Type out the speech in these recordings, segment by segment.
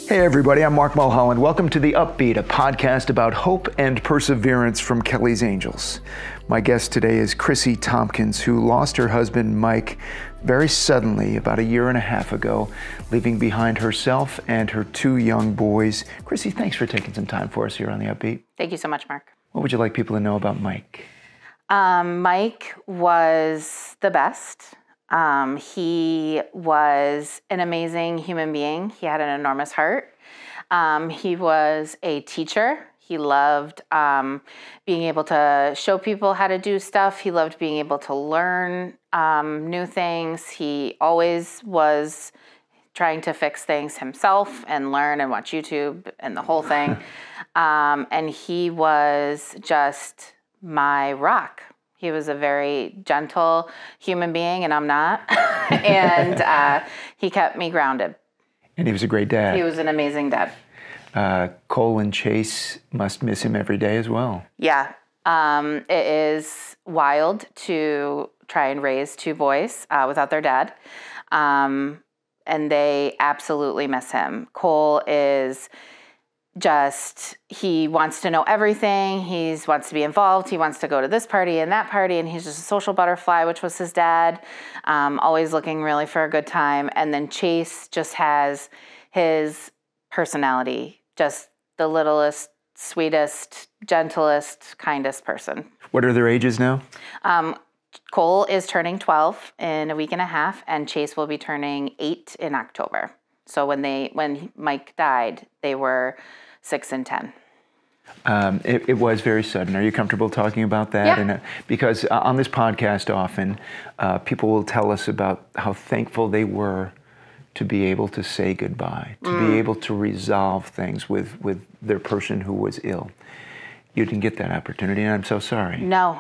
Hey everybody, I'm Mark Mulholland. Welcome to The Upbeat, a podcast about hope and perseverance from Kelly's Angels. My guest today is Chrissy Tompkins, who lost her husband Mike very suddenly about a year and a half ago, leaving behind herself and her two young boys. Chrissy, thanks for taking some time for us here on The Upbeat. Thank you so much, Mark. What would you like people to know about Mike? Mike was the best. He was an amazing human being. He had an enormous heart. He was a teacher. He loved being able to show people how to do stuff. He loved being able to learn new things. He always was trying to fix things himself and learn and watch YouTube and the whole thing. And he was just my rock. He was a very gentle human being, and I'm not. And he kept me grounded. And he was a great dad. He was an amazing dad. Cole and Chase must miss him every day as well. Yeah. It is wild to try and raise two boys without their dad. And they absolutely miss him. Cole is just, he wants to know everything. He wants to be involved. He wants to go to this party and that party. And he's just a social butterfly, which was his dad, always looking really for a good time. And then Chase just has his personality, just the littlest, sweetest, gentlest, kindest person. What are their ages now? Cole is turning 12 in a week and a half, and Chase will be turning 8 in October. So when Mike died, they were 6 and 10. It was very sudden. Are you comfortable talking about that? Yeah. And, because on this podcast often, people will tell us about how thankful they were to be able to say goodbye, to be able to resolve things with their person who was ill. You didn't get that opportunity, and I'm so sorry. No.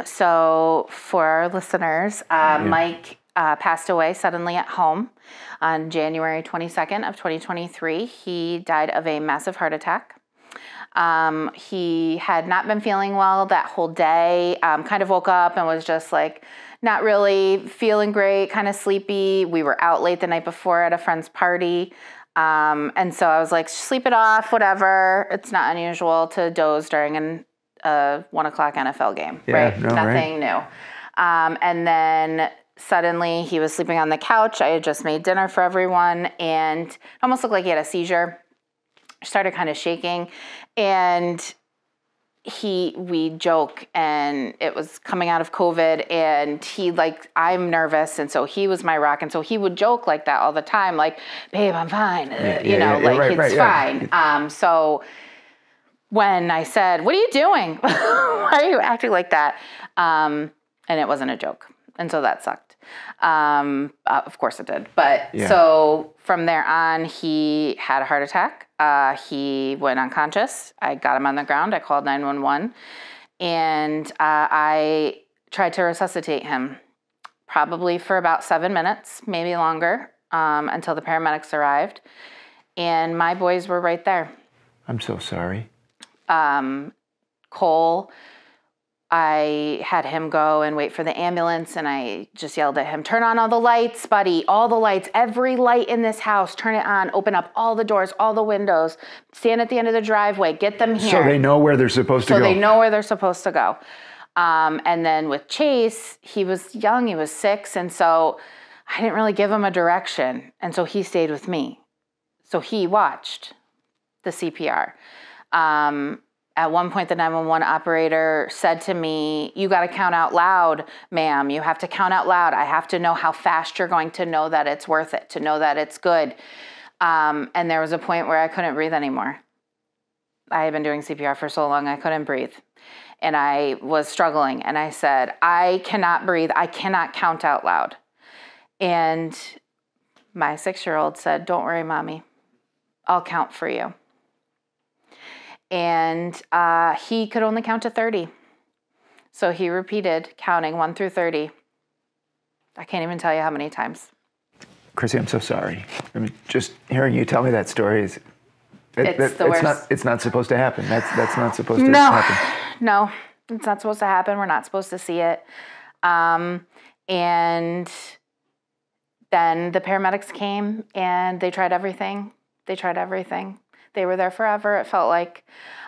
So for our listeners, Mike passed away suddenly at home on January 22nd of 2023. He died of a massive heart attack. He had not been feeling well that whole day, kind of woke up and was just like not really feeling great, kind of sleepy. We were out late the night before at a friend's party. And so I was like, sleep it off, whatever. It's not unusual to doze during a 1 o'clock NFL game, right? Nothing new. And then suddenly he was sleeping on the couch. I had just made dinner for everyone, and it almost looked like he had a seizure. Started kind of shaking, and we joke, and it was coming out of COVID, and I'm nervous, and so he was my rock, and so he would joke like that all the time, like, babe, I'm fine, it's fine. So when I said, what are you doing? Why are you acting like that? And it wasn't a joke, and so that sucked. Of course it did. But so from there on, he had a heart attack. He went unconscious. I got him on the ground. I called 911, and I tried to resuscitate him probably for about 7 minutes, maybe longer, until the paramedics arrived. And my boys were right there. I'm so sorry. Cole, I had him go and wait for the ambulance, and I just yelled at him, turn on all the lights, buddy, all the lights, every light in this house, turn it on, open up all the doors, all the windows, stand at the end of the driveway, get them here. So they know where they're supposed to go. So they know where they're supposed to go. And then with Chase, he was young, he was 6, and so I didn't really give him a direction, and so he stayed with me. So he watched the CPR. At one point, the 911 operator said to me, you got to count out loud, ma'am. You have to count out loud. I have to know how fast you're going to know that it's worth it, to know that it's good. And there was a point where I couldn't breathe anymore. I had been doing CPR for so long, I couldn't breathe. And I was struggling. And I said, I cannot breathe. I cannot count out loud. And my 6-year-old said, don't worry, mommy. I'll count for you. And he could only count to 30. So he repeated counting 1 through 30. I can't even tell you how many times. Chrissy, I'm so sorry. I mean, just hearing you tell me that story is... It's the worst. It's not supposed to happen. That's not supposed to happen. No, it's not supposed to happen. We're not supposed to see it. And then the paramedics came and they tried everything. They tried everything. They were there forever, it felt like.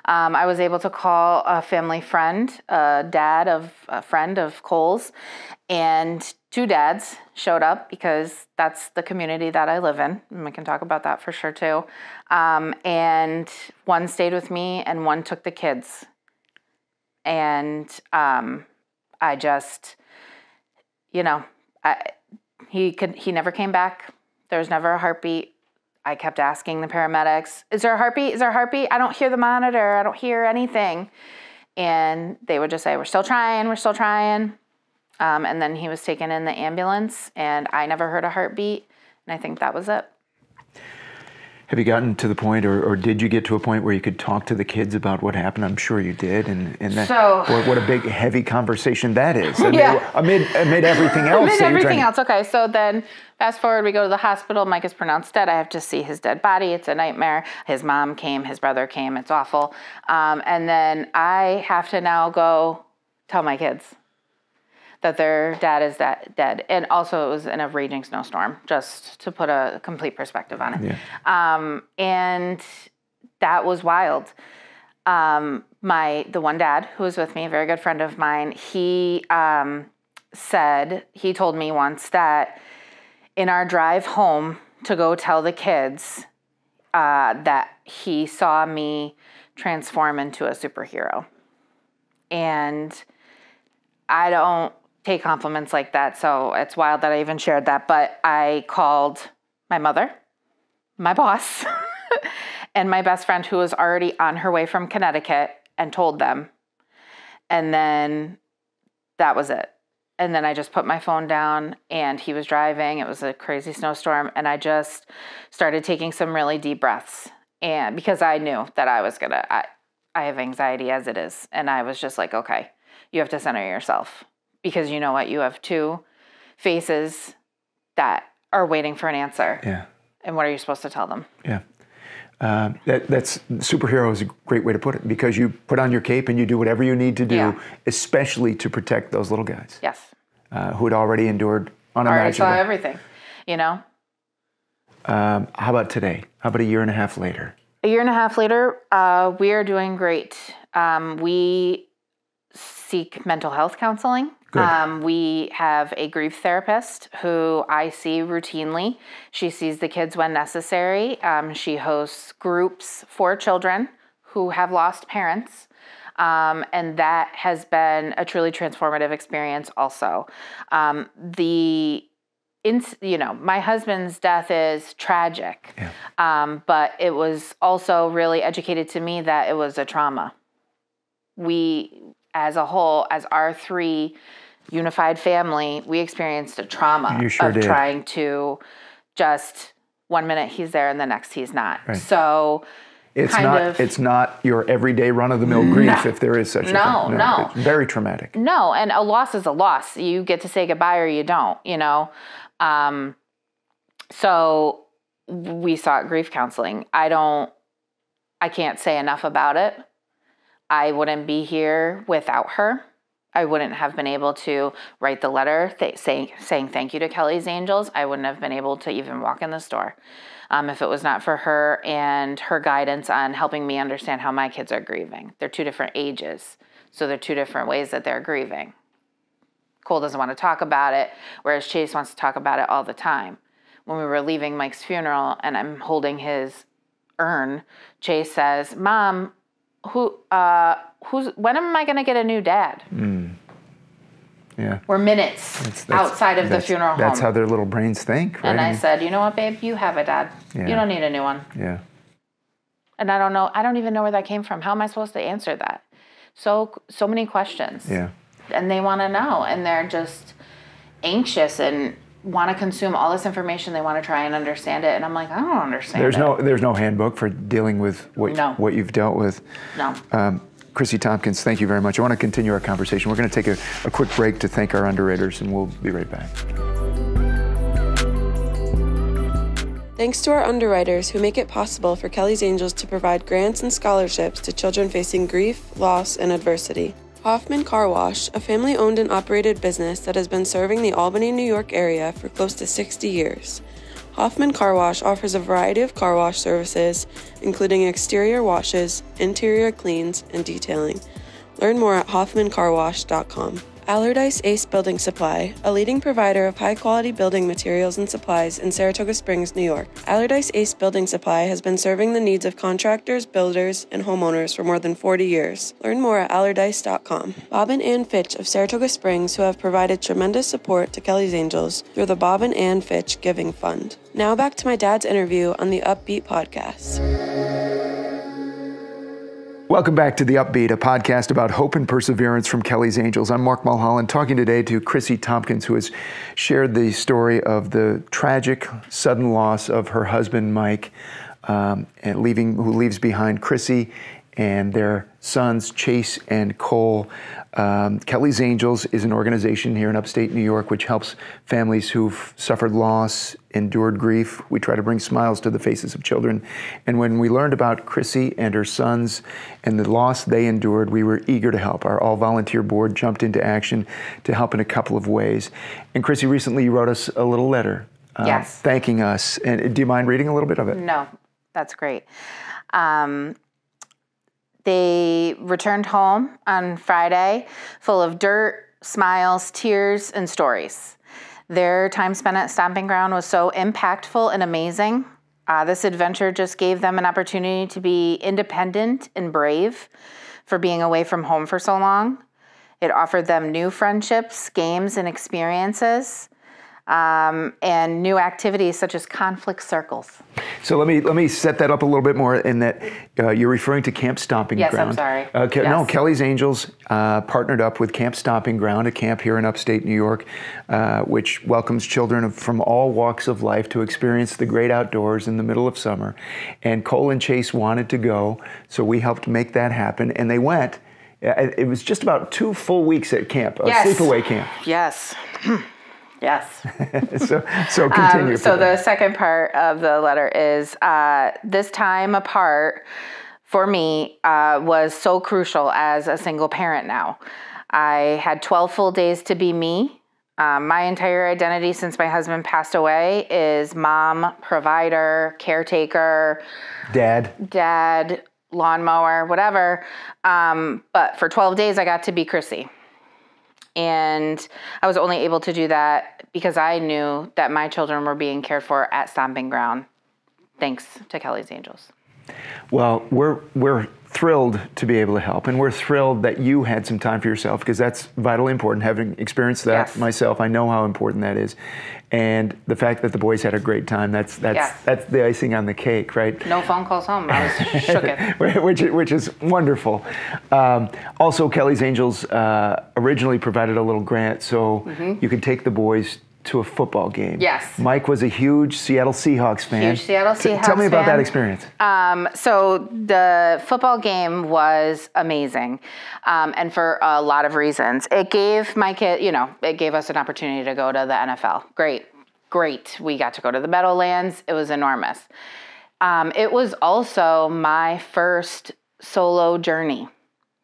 I was able to call a family friend, a friend of Cole's, and 2 dads showed up because that's the community that I live in. And we can talk about that for sure too. And one stayed with me and one took the kids. And I just, he never came back. There was never a heartbeat. I kept asking the paramedics, is there a heartbeat? Is there a heartbeat? I don't hear the monitor. I don't hear anything. And they would just say, we're still trying. We're still trying. And then he was taken in the ambulance and I never heard a heartbeat. And I think that was it. Have you gotten to the point, or did you get to a point where you could talk to the kids about what happened? I'm sure you did, and that, what a big, heavy conversation that is. Amid everything else. Amid everything else. Okay, so then fast forward, we go to the hospital. Mike is pronounced dead. I have to see his dead body. It's a nightmare. His mom came. His brother came. It's awful. And then I have to now go tell my kids that their dad is dead. And also it was in a raging snowstorm, just to put a complete perspective on it. Yeah. And that was wild. The one dad who was with me, a very good friend of mine, he told me once that in our drive home to go tell the kids that he saw me transform into a superhero. And I don't take compliments like that, so it's wild that I even shared that. But I called my mother, my boss, and my best friend who was already on her way from Connecticut and told them. And then that was it. And then I just put my phone down and he was driving. It was a crazy snowstorm. And I just started taking some really deep breaths. And because I knew that I have anxiety as it is. And I was just like, okay, you have to center yourself. Because you know what? You have 2 faces that are waiting for an answer. Yeah. And what are you supposed to tell them? Yeah. That's superhero is a great way to put it, because you put on your cape and you do whatever you need to do, especially to protect those little guys. Yes. Who had already endured unimaginable. Already saw everything, How about today? How about a year and a half later? A year and a half later, we are doing great. We seek mental health counseling. We have a grief therapist who I see routinely. She sees the kids when necessary. She hosts groups for children who have lost parents. And that has been a truly transformative experience also. My husband's death is tragic, but it was also really educated to me that it was a trauma. We, as a whole, as our 3 unified family, we experienced a trauma of trying to just one minute he's there and the next he's not. Right. So it's not your everyday run-of-the-mill grief, if there is such a thing. No. It's very traumatic. No, and a loss is a loss. You get to say goodbye or you don't, So we sought grief counseling. I can't say enough about it. I wouldn't be here without her. I wouldn't have been able to write the letter saying thank you to Kelly's Angels. I wouldn't have been able to even walk in the store if it was not for her and her guidance on helping me understand how my kids are grieving. They're 2 different ages, so they're 2 different ways that they're grieving. Cole doesn't want to talk about it, whereas Chase wants to talk about it all the time. When we were leaving Mike's funeral and I'm holding his urn, Chase says, "Mom, when am I going to get a new dad?" Yeah. We're minutes outside of the funeral home. That's how their little brains think, right? And I said, you know what, babe? You have a dad. Yeah. You don't need a new one. Yeah. And I don't know. I don't even know where that came from. How am I supposed to answer that? So many questions. Yeah. And they want to know. And they're just anxious and want to consume all this information. They want to try and understand it. And I'm like, I don't understand There's no handbook for dealing with what you've dealt with. No. Chrissy Tompkins, thank you very much. I want to continue our conversation. We're going to take a quick break to thank our underwriters, and we'll be right back. Thanks to our underwriters who make it possible for Kelly's Angels to provide grants and scholarships to children facing grief, loss, and adversity. Hoffman Car Wash, a family-owned and operated business that has been serving the Albany, New York area for close to 60 years. Hoffman Car Wash offers a variety of car wash services, including exterior washes, interior cleans, and detailing. Learn more at hoffmancarwash.com. Allardyce Ace Building Supply, a leading provider of high-quality building materials and supplies in Saratoga Springs, New York. Allardyce Ace Building Supply has been serving the needs of contractors, builders, and homeowners for more than 40 years. Learn more at allardyce.com. Bob and Ann Fitch of Saratoga Springs, who have provided tremendous support to Kelly's Angels through the Bob and Ann Fitch Giving Fund. Now back to my dad's interview on the Upbeat podcast. Welcome back to The Upbeat, a podcast about hope and perseverance from Kelly's Angels. I'm Mark Mulholland, talking today to Chrissy Tompkins, who has shared the story of the tragic, sudden loss of her husband, Mike, who leaves behind Chrissy and their sons, Chase and Cole. Kelly's Angels is an organization here in upstate New York which helps families who've suffered loss, endured grief. We try to bring smiles to the faces of children. And when we learned about Chrissy and her sons and the loss they endured, we were eager to help. Our all-volunteer board jumped into action to help in a couple of ways. And Chrissy, recently you wrote us a little letter Yes. thanking us. And do you mind reading a little bit of it? No, that's great. They returned home on Friday full of dirt, smiles, tears, and stories. Their time spent at Stomping Ground was so impactful and amazing. This adventure just gave them an opportunity to be independent and brave for being away from home for so long. It offered them new friendships, games, and experiences, and new activities such as conflict circles. So let me set that up a little bit more in that you're referring to Camp Stomping Yes, Ground. I'm sorry. No, Yes. Kelly's Angels partnered up with Camp Stomping Ground, a camp here in upstate New York, which welcomes children from all walks of life to experience the great outdoors in the middle of summer. And Cole and Chase wanted to go, so we helped make that happen, and they went. It was just about 2 full weeks at camp, a Yes. sleepaway camp. Yes. Yes. So continue. So the second part of the letter is this time apart for me was so crucial as a single parent now. I had 12 full days to be me. My entire identity since my husband passed away is mom, provider, caretaker, dad, lawnmower, whatever. But for 12 days, I got to be Chrissy. And I was only able to do that because I knew that my children were being cared for at Stomping Ground, thanks to Kelly's Angels. Well, we're thrilled to be able to help, and we're thrilled that you had some time for yourself, because that's vitally important. Having experienced that myself, I know how important that is. And the fact that the boys had a great time, that's the icing on the cake, right? No phone calls home. I was shooketh. which is wonderful. Also, Kelly's Angels originally provided a little grant so you could take the boys to a football game. Yes. Mike was a huge Seattle Seahawks fan. Huge Seattle Seahawks fan. Tell me about that experience. So the football game was amazing, and for a lot of reasons. It gave my kid, it gave us an opportunity to go to the NFL. Great. We got to go to the Meadowlands. It was enormous. It was also my first solo journey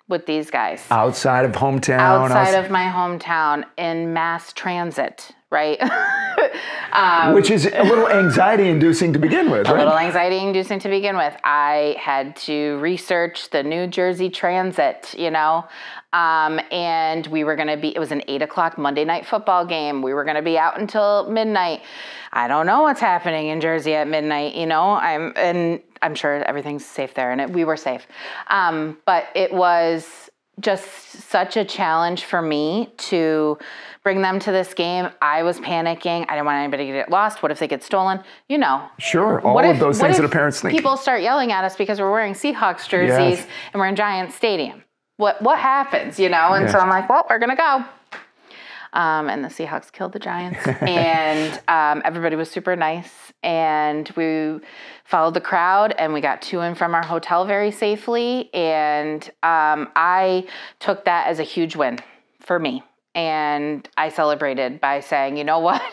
with these guys. Outside of hometown. Outside of my hometown in mass transit, right? Which is a little anxiety-inducing to begin with, right? A little anxiety-inducing to begin with. I had to research the New Jersey Transit, and we were going to be, it was an 8 o'clock Monday night football game. We were going to be out until midnight. I don't know what's happening in Jersey at midnight, I'm sure everything's safe there, and we were safe. But it was just such a challenge for me to bring them to this game. I was panicking. I didn't want anybody to get lost. What if they get stolen? Sure, all of those things that a parent's thinking. People start yelling at us because we're wearing Seahawks jerseys and we're in Giants Stadium. What happens, And so I'm like, well, we're going to go. And the Seahawks killed the Giants, and everybody was super nice, and we followed the crowd, and we got to and from our hotel very safely, and I took that as a huge win for me, and I celebrated by saying, you know what,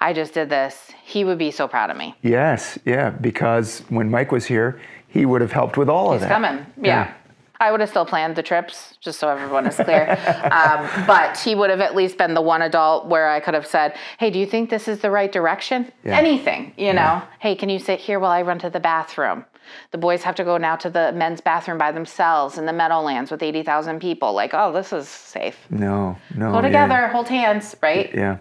I just did this. He would be so proud of me. Yes, because when Mike was here, he would have helped with all of that. He's coming, yeah. I would have still planned the trips, just so everyone is clear. But he would have at least been the one adult where I could have said, hey, do you think this is the right direction? Yeah. Anything, you know. Hey, can you sit here while I run to the bathroom? The boys have to go now to the men's bathroom by themselves in the Meadowlands with 80,000 people. Like, oh, this is safe. No. Go together, hold hands, right? Yeah.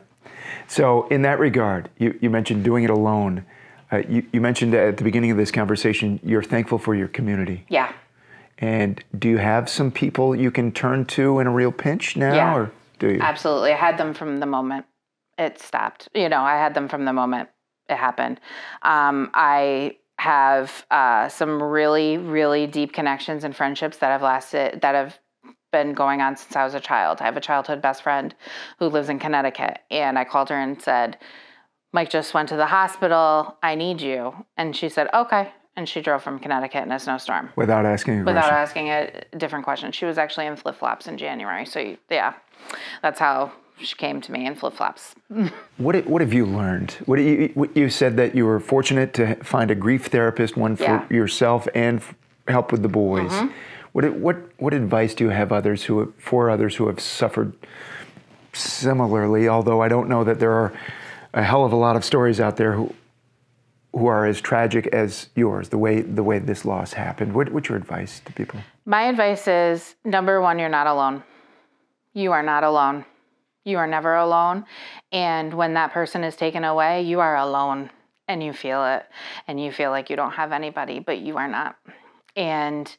So in that regard, you mentioned doing it alone. You mentioned at the beginning of this conversation, you're thankful for your community. Yeah. And do you have some people you can turn to in a real pinch now? Yeah, or do you? Absolutely. I had them from the moment it stopped. You know, I had them from the moment it happened. I have some really, really deep connections and friendships that have been going on since I was a child. I have a childhood best friend who lives in Connecticut, and I called her and said, Mike just went to the hospital. I need you. And she said, okay. And she drove from Connecticut in a snowstorm. Without asking a question. Without asking a different question. She was actually in flip-flops in January. So, yeah, that's how she came to me, in flip-flops. What have you learned? You said that you were fortunate to find a grief therapist, one for yourself and help with the boys. Mm-hmm. What advice do you have for others who have suffered similarly, although I don't know that there are a hell of a lot of stories out there who are as tragic as yours, the way this loss happened. What's your advice to people? My advice is, number one, you're not alone. You are not alone. You are never alone. And when that person is taken away, you are alone, and you feel it, and you feel like you don't have anybody, but you are not. And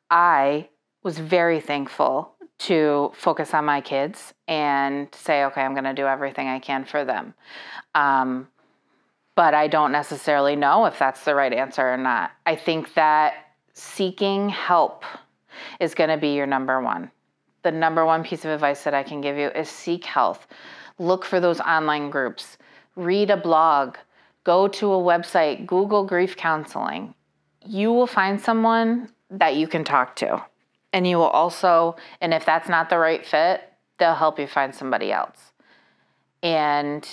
I was very thankful to focus on my kids and say, okay, I'm going to do everything I can for them. But I don't necessarily know if that's the right answer or not. I think that seeking help is going to be your number one. The number one piece of advice that I can give you is seek help. Look for those online groups. Read a blog. Go to a website. Google grief counseling. You will find someone that you can talk to. And you will also, and if that's not the right fit, they'll help you find somebody else. And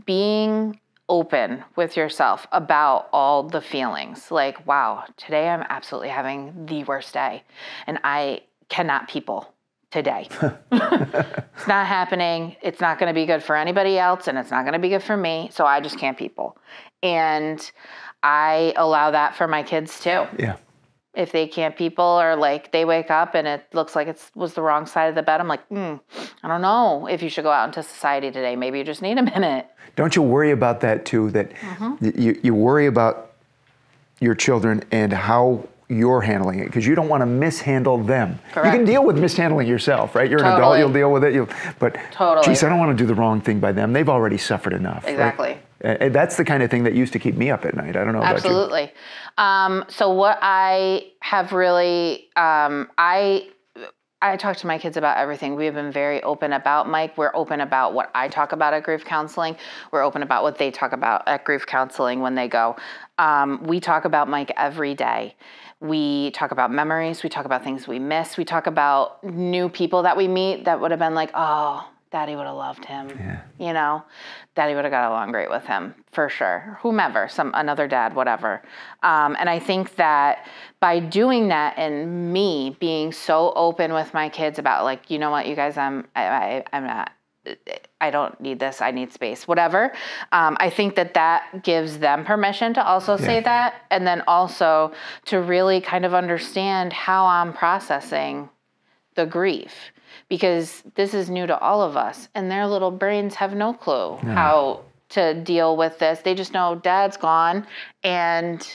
being open with yourself about all the feelings. Like, wow, today I'm absolutely having the worst day. And I cannot people today. It's not happening. It's not going to be good for anybody else, and it's not going to be good for me. So I just can't people. And I allow that for my kids too. Yeah. If they can't people, or like they wake up and it looks like it was the wrong side of the bed, I'm like, I don't know if you should go out into society today. Maybe you just need a minute. Don't you worry about that too, that you worry about your children and how you're handling it, because you don't want to mishandle them. Correct. You can deal with mishandling yourself, right? You're an adult, you'll deal with it. But geez, I don't want to do the wrong thing by them. They've already suffered enough. Exactly. Right? And that's the kind of thing that used to keep me up at night. I don't know about you. Absolutely. So what I have really, I talk to my kids about everything. We have been very open about Mike. We're open about what I talk about at grief counseling. We're open about what they talk about at grief counseling when they go. We talk about Mike every day. We talk about memories. We talk about things we miss. We talk about new people that we meet that would have been like, oh, Daddy would have loved him. Yeah. You know, Daddy would have got along great with him, for sure. Whomever, another dad, whatever. And I think that by doing that and me being so open with my kids about, like, you know what, you guys, I'm not, I don't need this. I need space, whatever. I think that gives them permission to also say that. And then also to really kind of understand how I'm processing the grief. Because this is new to all of us, and their little brains have no clue how to deal with this. They just know Dad's gone, and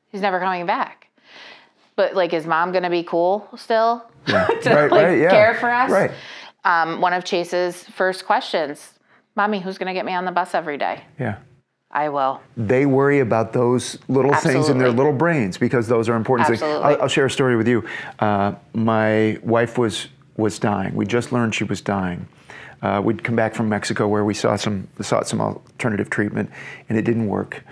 he's never coming back. But, like, is Mom going to be cool still to care for us? Right. One of Chase's first questions, Mommy, who's going to get me on the bus every day? Yeah. I will. They worry about those little things in their little brains because those are important things. I'll share a story with you. My wife was dying. We just learned she was dying. We'd come back from Mexico where we sought some alternative treatment, and it didn't work.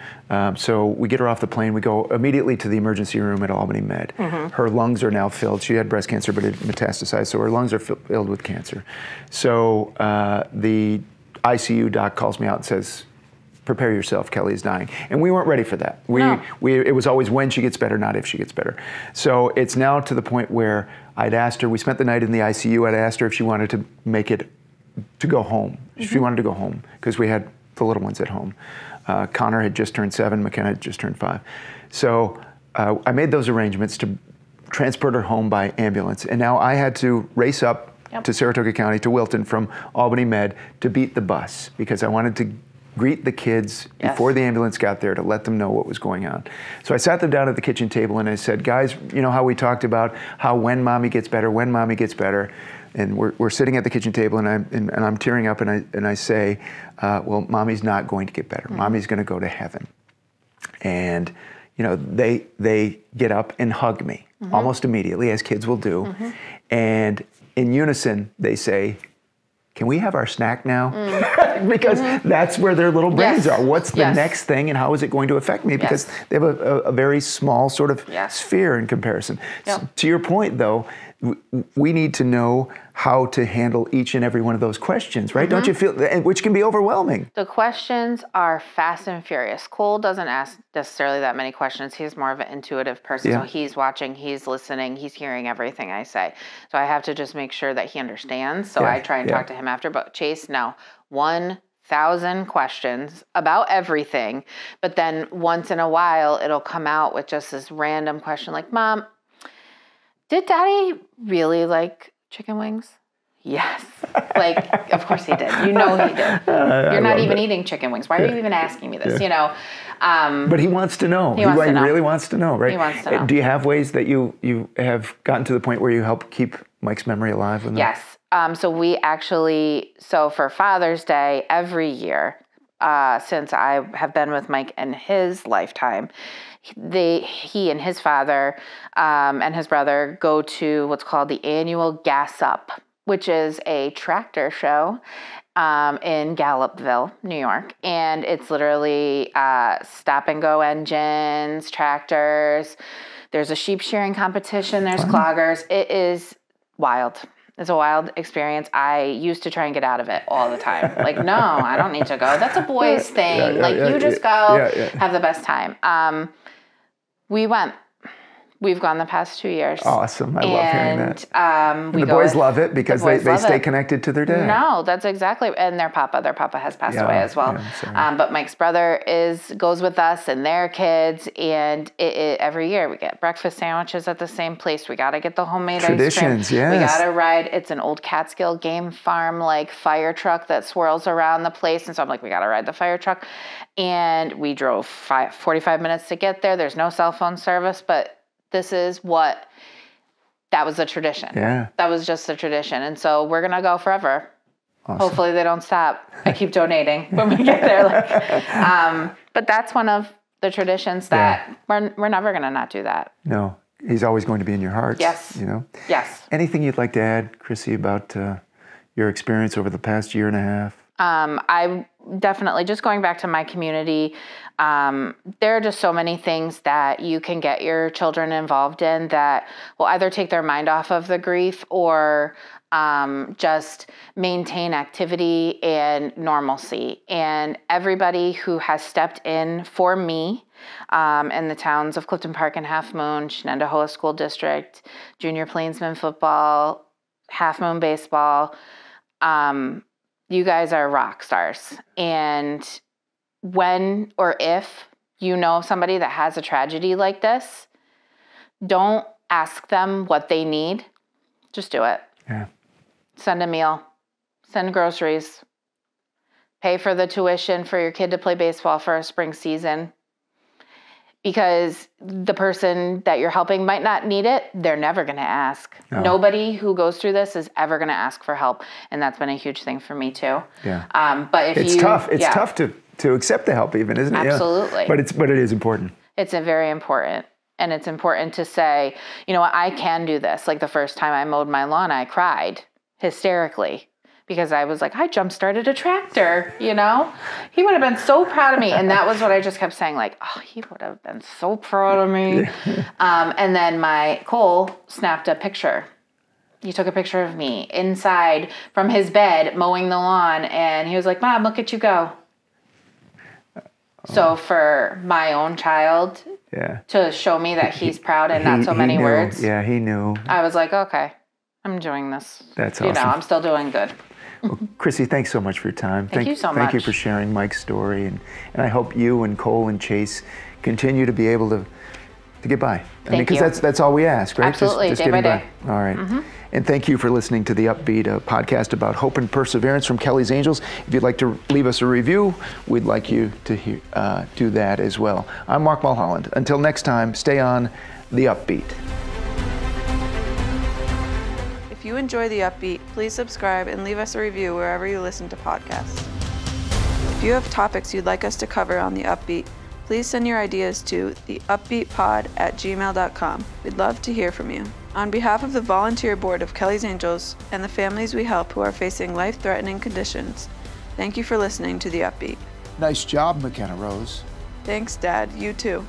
So we get her off the plane. We go immediately to the emergency room at Albany Med. Mm-hmm. Her lungs are now filled. She had breast cancer, but it metastasized, so her lungs are filled with cancer. So the ICU doc calls me out and says, prepare yourself, Kelly is dying. And we weren't ready for that. It was always when she gets better, not if she gets better. So it's now to the point where I'd asked her, we spent the night in the ICU, I'd asked her if she wanted to make it, to go home. She wanted to go home because we had the little ones at home. Connor had just turned 7, McKenna had just turned 5. So I made those arrangements to transport her home by ambulance. And now I had to race up to Saratoga County, to Wilton from Albany Med to beat the bus because I wanted to greet the kids before the ambulance got there to let them know what was going on. So I sat them down at the kitchen table and I said, guys, you know how we talked about how when mommy gets better, and we're sitting at the kitchen table and I'm tearing up and I say, well, mommy's not going to get better. Mommy's going to go to heaven. And you know, they get up and hug me almost immediately, as kids will do. And in unison, they say, can we have our snack now? Because that's where their little brains are. What's the next thing and how is it going to affect me? Because they have a very small sort of sphere in comparison. So, to your point, though, we need to know how to handle each and every one of those questions, right? Don't you feel, which can be overwhelming? The questions are fast and furious. Cole doesn't ask necessarily that many questions. He's more of an intuitive person. So he's watching, he's listening, he's hearing everything I say. So I have to just make sure that he understands. So I try and talk to him after. But Chase, no, 1,000 questions about everything. But then once in a while, it'll come out with just this random question like, Mom, did Daddy really like chicken wings? Yes. Like, of course he did. You know he did. You're not even eating chicken wings. Why are you even asking me this? You know. But he wants to know. He really wants to know, right? He wants to know. Do you have ways that you have gotten to the point where you help keep Mike's memory alive? Yes. So we actually, for Father's Day every year, since I have been with Mike in his lifetime, he and his father and his brother go to what's called the annual Gas Up, which is a tractor show in Gallupville, New York. And it's literally stop and go engines, tractors. There's a sheep shearing competition. There's cloggers. It is wild. It's a wild experience. I used to try and get out of it all the time. Like, no, I don't need to go. That's a boys thing. You just go, have the best time. We went. We've gone the past 2 years. Awesome. I love hearing that. And the boys love it because they stay connected to their dad. No, that's exactly. And their papa has passed away as well. But Mike's brother goes with us and their kids. And every year we get breakfast sandwiches at the same place. We got to get the homemade traditions, ice cream. Yes. We got to ride. It's an old Catskill game farm fire truck that swirls around the place. And so I'm like, we got to ride the fire truck. And we drove 45 minutes to get there. There's no cell phone service, but that was the tradition. Yeah. That was just the tradition. And so we're going to go forever. Awesome. Hopefully they don't stop. I keep donating when we get there. But that's one of the traditions that we're never going to not do that. No. He's always going to be in your hearts. Yes. You know? Yes. Anything you'd like to add, Chrissy, about your experience over the past year and a half? I definitely, just going back to my community, there are just so many things that you can get your children involved in that will either take their mind off of the grief or just maintain activity and normalcy. And everybody who has stepped in for me in the towns of Clifton Park and Half Moon, Shenandoah School District, Junior Plainsman football, Half Moon baseball, you guys are rock stars. And when or if you know somebody that has a tragedy like this, don't ask them what they need. Just do it. Yeah. Send a meal. Send groceries. Pay for the tuition for your kid to play baseball for a spring season. Because the person that you're helping might not need it. They're never going to ask. No. Nobody who goes through this is ever going to ask for help. And that's been a huge thing for me too. Yeah. But it's tough. It's tough to accept the help even, isn't it? Absolutely. Yeah. But it is important. It's very important. And it's important to say, you know what, I can do this. Like the first time I mowed my lawn, I cried hysterically. Because I was like, I jump-started a tractor, you know? He would have been so proud of me. And that was what I just kept saying, like, oh, he would have been so proud of me. And then Cole snapped a picture. He took a picture of me inside from his bed mowing the lawn. And he was like, Mom, look at you go. So for my own child to show me that he's proud and not so many words. Yeah, he knew. I was like, okay, I'm enjoying this. That's awesome. You know, I'm still doing good. Well, Chrissy, thanks so much for your time. Thank you so much. Thank you for sharing Mike's story. And I hope you and Cole and Chase continue to be able to get by. Because that's all we ask, right? Absolutely, just day by getting day. By. All right. And thank you for listening to The Upbeat, a podcast about hope and perseverance from Kelly's Angels. If you'd like to leave us a review, we'd like you to do that as well. I'm Mark Mulholland. Until next time, stay on The Upbeat. If you enjoy The Upbeat, please subscribe and leave us a review wherever you listen to podcasts. If you have topics you'd like us to cover on The Upbeat, please send your ideas to theupbeatpod@gmail.com. We'd love to hear from you. On behalf of the volunteer board of Kelly's Angels and the families we help who are facing life-threatening conditions, thank you for listening to The Upbeat. Nice job, McKenna Rose. Thanks, Dad. You too.